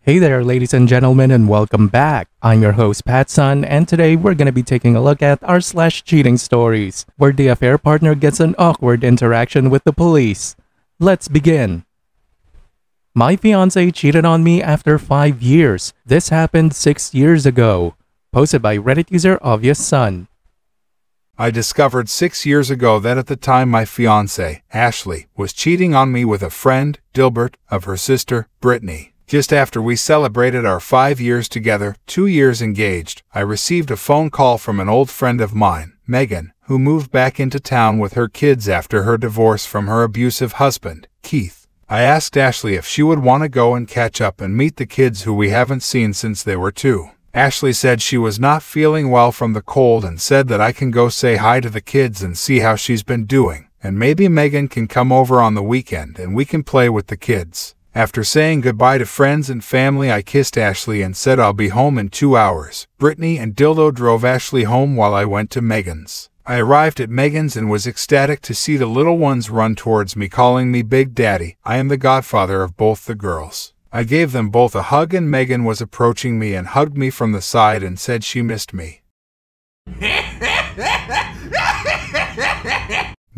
Hey there, ladies and gentlemen, and welcome back. I'm your host, PattSun, and today we're gonna be taking a look at our cheating stories, where the affair partner gets an awkward interaction with the police. Let's begin. My fiance cheated on me after 5 years. This happened 6 years ago. Posted by Reddit user Obvious Sun. I discovered 6 years ago that at the time my fiancé, Ashley, was cheating on me with a friend, Dilbert, of her sister, Brittany. Just after we celebrated our 5 years together, 2 years engaged, I received a phone call from an old friend of mine, Megan, who moved back into town with her kids after her divorce from her abusive husband, Keith. I asked Ashley if she would want to go and catch up and meet the kids who we haven't seen since they were 2. Ashley said she was not feeling well from the cold and said that I can go say hi to the kids and see how she's been doing, and maybe Megan can come over on the weekend and we can play with the kids. After saying goodbye to friends and family, I kissed Ashley and said I'll be home in 2 hours. Brittany and Dildo drove Ashley home while I went to Megan's. I arrived at Megan's and was ecstatic to see the little ones run towards me calling me Big Daddy. I am the godfather of both the girls. I gave them both a hug and Megan was approaching me and hugged me from the side and said she missed me.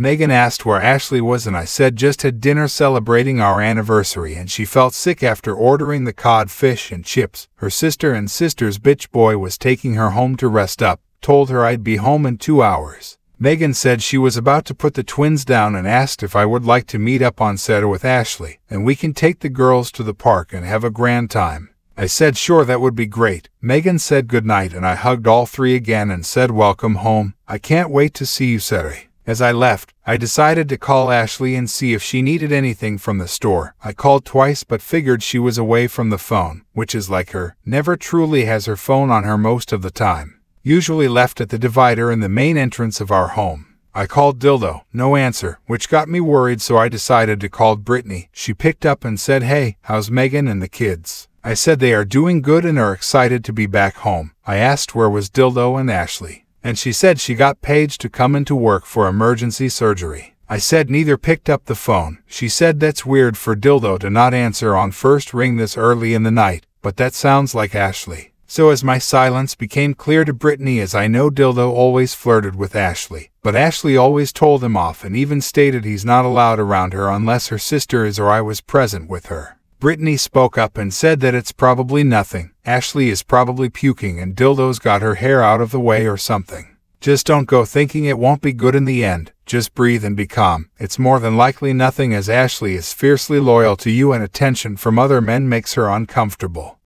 Megan asked where Ashley was and I said just had dinner celebrating our anniversary and she felt sick after ordering the cod fish and chips. Her sister and sister's bitch boy was taking her home to rest up, told her I'd be home in 2 hours. Megan said she was about to put the twins down and asked if I would like to meet up on Saturday with Ashley, and we can take the girls to the park and have a grand time. I said sure, that would be great. Megan said goodnight and I hugged all three again and said welcome home. I can't wait to see you Saturday. As I left, I decided to call Ashley and see if she needed anything from the store. I called twice but figured she was away from the phone, which is like her, never truly has her phone on her most of the time. Usually left at the divider in the main entrance of our home. I called Dildo, no answer, which got me worried, so I decided to call Brittany. She picked up and said, "Hey, how's Megan and the kids?" I said they are doing good and are excited to be back home. I asked where was Dildo and Ashley, and she said she got Paige to come into work for emergency surgery. I said neither picked up the phone. She said that's weird for Dildo to not answer on first ring this early in the night, but that sounds like Ashley. So as my silence became clear to Brittany, as I know Dildo always flirted with Ashley, but Ashley always told him off and even stated he's not allowed around her unless her sister is or I was present with her. Brittany spoke up and said that it's probably nothing. Ashley is probably puking and Dildo's got her hair out of the way or something. Just don't go thinking it won't be good in the end. Just breathe and be calm. It's more than likely nothing, as Ashley is fiercely loyal to you and attention from other men makes her uncomfortable.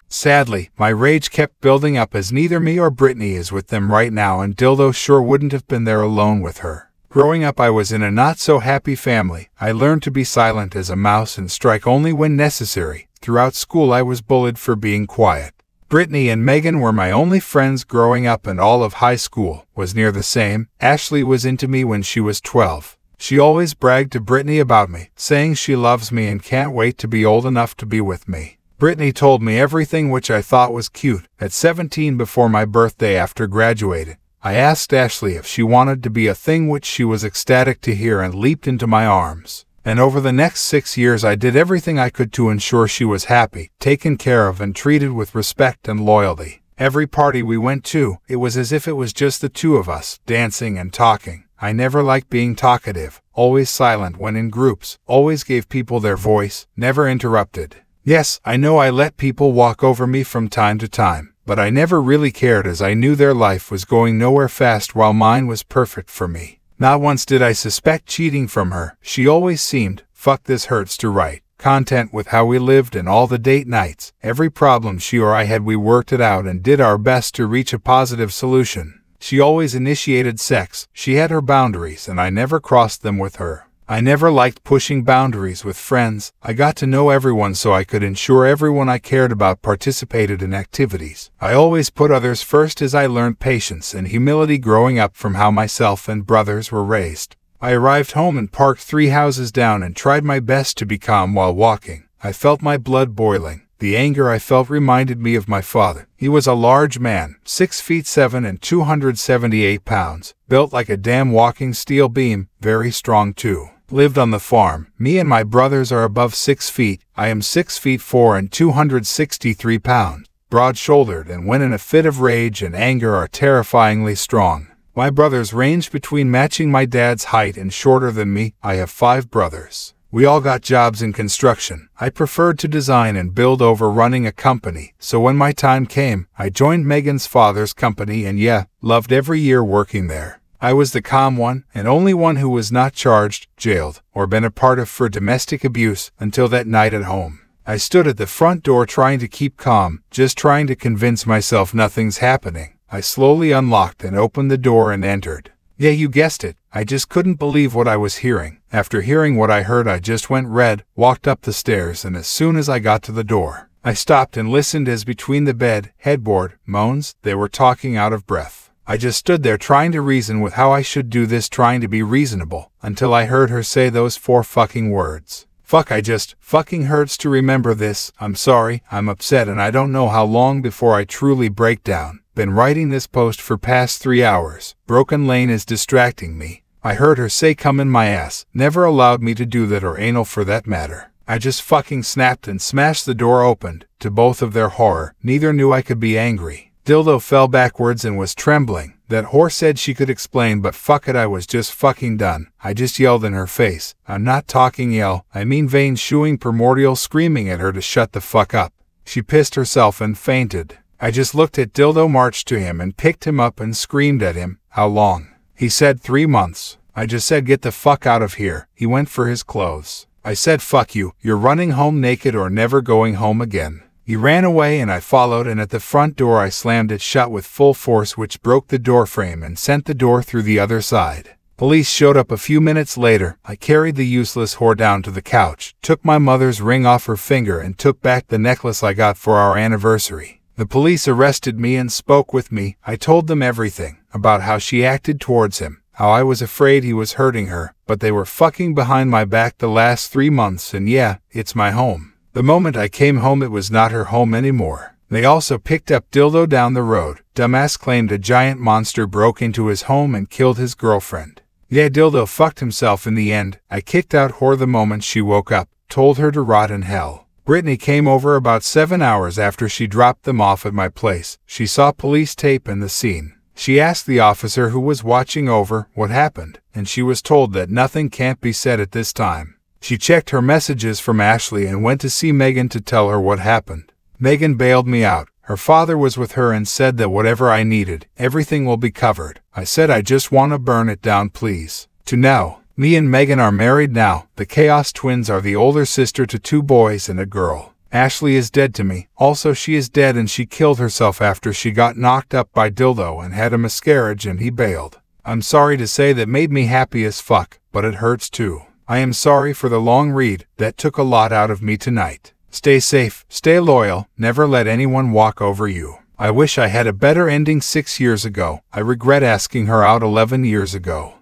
Sadly, my rage kept building up as neither me or Brittany is with them right now and Dildo sure wouldn't have been there alone with her. Growing up I was in a not-so-happy family. I learned to be silent as a mouse and strike only when necessary. Throughout school I was bullied for being quiet. Brittany and Megan were my only friends growing up and all of high school was near the same. Ashley was into me when she was 12. She always bragged to Brittany about me, saying she loves me and can't wait to be old enough to be with me. Brittany told me everything, which I thought was cute. At 17, before my birthday after graduating, I asked Ashley if she wanted to be a thing, which she was ecstatic to hear and leaped into my arms. And over the next 6 years I did everything I could to ensure she was happy, taken care of and treated with respect and loyalty. Every party we went to, it was as if it was just the two of us, dancing and talking. I never liked being talkative, always silent when in groups, always gave people their voice, never interrupted. Yes, I know I let people walk over me from time to time, but I never really cared as I knew their life was going nowhere fast while mine was perfect for me. Not once did I suspect cheating from her. She always seemed, fuck this hurts to write, content with how we lived and all the date nights. Every problem she or I had, we worked it out and did our best to reach a positive solution. She always initiated sex. She had her boundaries and I never crossed them with her. I never liked pushing boundaries with friends. I got to know everyone so I could ensure everyone I cared about participated in activities. I always put others first as I learned patience and humility growing up from how myself and brothers were raised. I arrived home and parked 3 houses down and tried my best to be calm while walking. I felt my blood boiling. The anger I felt reminded me of my father. He was a large man, 6'7" and 278 pounds, built like a damn walking steel beam, very strong too. Lived on the farm. Me and my brothers are above 6 feet. I am 6 feet 4 and 263 pounds. Broad-shouldered, and when in a fit of rage and anger are terrifyingly strong. My brothers range between matching my dad's height and shorter than me. I have 5 brothers. We all got jobs in construction. I preferred to design and build over running a company, so when my time came, I joined Megan's father's company and yeah, loved every year working there. I was the calm one, and only one who was not charged, jailed, or been a part of for domestic abuse until that night at home. I stood at the front door trying to keep calm, just trying to convince myself nothing's happening. I slowly unlocked and opened the door and entered. Yeah, you guessed it. I just couldn't believe what I was hearing. After hearing what I heard, I just went red, walked up the stairs, and as soon as I got to the door, I stopped and listened as between the bed, headboard, moans, they were talking out of breath. I just stood there trying to reason with how I should do this, trying to be reasonable, until I heard her say those 4 fucking words. Fuck, I just fucking hurts to remember this. I'm sorry, I'm upset, and I don't know how long before I truly break down. Been writing this post for past 3 hours. Broken lane is distracting me. I heard her say come in my ass. Never allowed me to do that, or anal for that matter. I just fucking snapped and smashed the door open. To both of their horror, neither knew I could be angry. Dildo fell backwards and was trembling. That whore said she could explain, but fuck it, I was just fucking done. I just yelled in her face. I'm not talking yell, I mean vein shooing primordial, screaming at her to shut the fuck up. She pissed herself and fainted. I just looked at Dildo, marched to him and picked him up and screamed at him. How long? He said 3 months. I just said get the fuck out of here. He went for his clothes. I said fuck you, you're running home naked or never going home again. He ran away and I followed, and at the front door I slammed it shut with full force, which broke the door frame and sent the door through the other side. Police showed up a few minutes later. I carried the useless whore down to the couch, took my mother's ring off her finger, and took back the necklace I got for our anniversary. The police arrested me and spoke with me. I told them everything about how she acted towards him, how I was afraid he was hurting her, but they were fucking behind my back the last 3 months, and yeah, it's my home. The moment I came home, it was not her home anymore. They also picked up Dildo down the road. Dumbass claimed a giant monster broke into his home and killed his girlfriend. Yeah, Dildo fucked himself in the end. I kicked out whore the moment she woke up, told her to rot in hell. Brittany came over about 7 hours after she dropped them off at my place. She saw police tape in the scene. She asked the officer who was watching over what happened, and she was told that nothing can't be said at this time. She checked her messages from Ashley and went to see Megan to tell her what happened. Megan bailed me out. Her father was with her and said that whatever I needed, everything will be covered. I said I just want to burn it down, please. To now, me and Megan are married now. The Chaos twins are the older sister to 2 boys and a girl. Ashley is dead to me. Also, she is dead and she killed herself after she got knocked up by Dildo and had a miscarriage and he bailed. I'm sorry to say that made me happy as fuck, but it hurts too. I am sorry for the long read. That took a lot out of me tonight. Stay safe, stay loyal, never let anyone walk over you. I wish I had a better ending 6 years ago. I regret asking her out 11 years ago.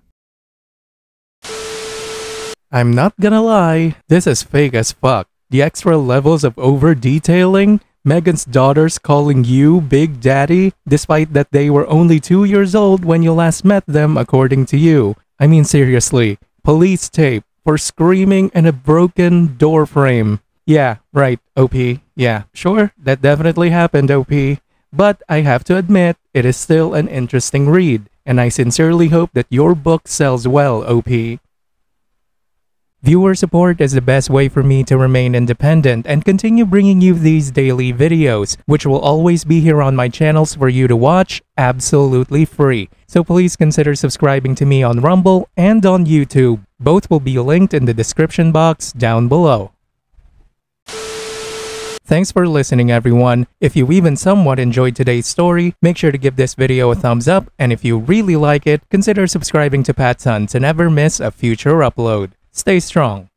I'm not gonna lie, this is fake as fuck. The extra levels of over-detailing, Megan's daughters calling you Big Daddy, despite that they were only 2 years old when you last met them, according to you. I mean, seriously, police tape for screaming and a broken door frame. Yeah, right, OP. Yeah, sure, that definitely happened, OP. But I have to admit, it is still an interesting read, and I sincerely hope that your book sells well, OP. Viewer support is the best way for me to remain independent and continue bringing you these daily videos, which will always be here on my channels for you to watch absolutely free. So please consider subscribing to me on Rumble and on YouTube. Both will be linked in the description box down below. Thanks for listening, everyone. If you even somewhat enjoyed today's story, make sure to give this video a thumbs up, and if you really like it, consider subscribing to PattSun to never miss a future upload. Stay strong.